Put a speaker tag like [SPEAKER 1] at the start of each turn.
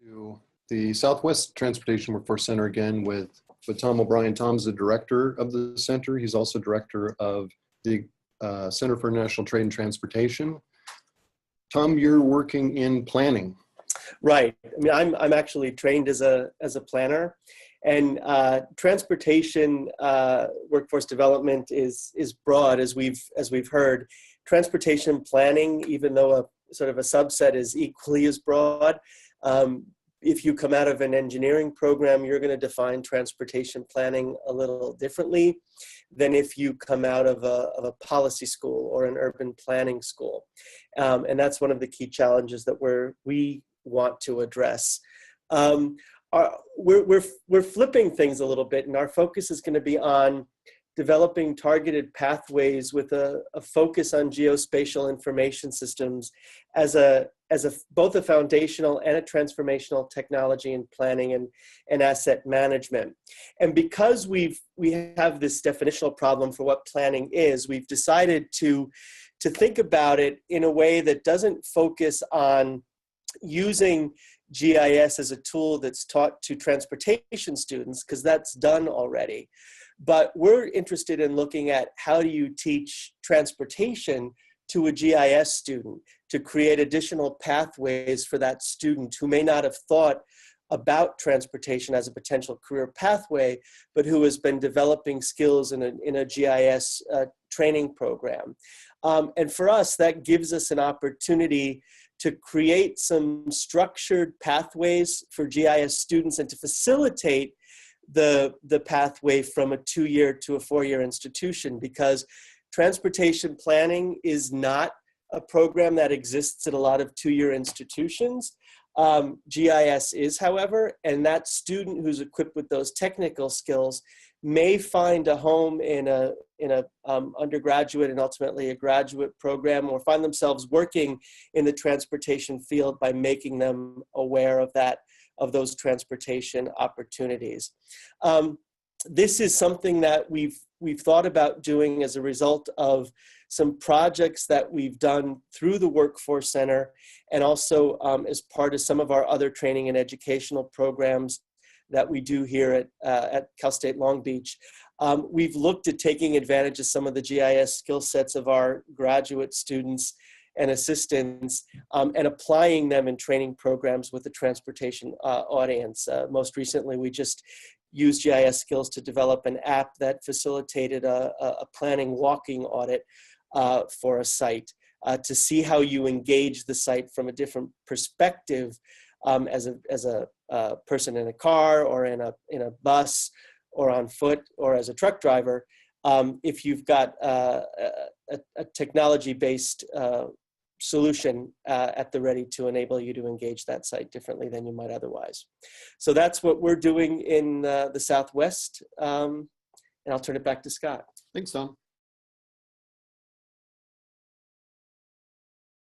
[SPEAKER 1] To the Southwest Transportation Workforce Center again with Tom O'Brien. Tom's the director of the center. He's also director of the Center for International Trade and Transportation. Tom, you're working in planning.
[SPEAKER 2] Right. I mean, I'm actually trained as a planner, and transportation workforce development is broad, as we've heard. Transportation planning, even though a sort of a subset, is equally as broad. If you come out of an engineering program, you're going to define transportation planning a little differently than if you come out of a policy school or an urban planning school. And that's one of the key challenges that we want to address. We're flipping things a little bit, and our focus is going to be on developing targeted pathways with a focus on geospatial information systems as both a foundational and a transformational technology in planning and asset management. And because we have this definitional problem for what planning is, we've decided to think about it in a way that doesn't focus on using GIS as a tool that's taught to transportation students, because that's done already. But we're interested in looking at how do you teach transportation to a GIS student to create additional pathways for that student who may not have thought about transportation as a potential career pathway, but who has been developing skills in a GIS training program. And for us, that gives us an opportunity to create some structured pathways for GIS students and to facilitate the pathway from a 2-year to a 4-year institution, because transportation planning is not a program that exists at a lot of 2-year institutions. GIS is, however, and that student who's equipped with those technical skills may find a home in a undergraduate and ultimately a graduate program, or find themselves working in the transportation field by making them aware of those transportation opportunities. This is something that we've thought about doing as a result of some projects that we've done through the Workforce Center, and also as part of some of our other training and educational programs that we do here at Cal State Long Beach. We've looked at taking advantage of some of the GIS skill sets of our graduate students and assistants and applying them in training programs with the transportation audience. Most recently, we just used GIS skills to develop an app that facilitated a planning walking audit for a site to see how you engage the site from a different perspective as a person in a car or in a bus or on foot or as a truck driver, if you've got a technology-based solution at the ready to enable you to engage that site differently than you might otherwise. So that's what we're doing in the Southwest, and I'll turn it back to Scott.
[SPEAKER 1] Thanks, Tom.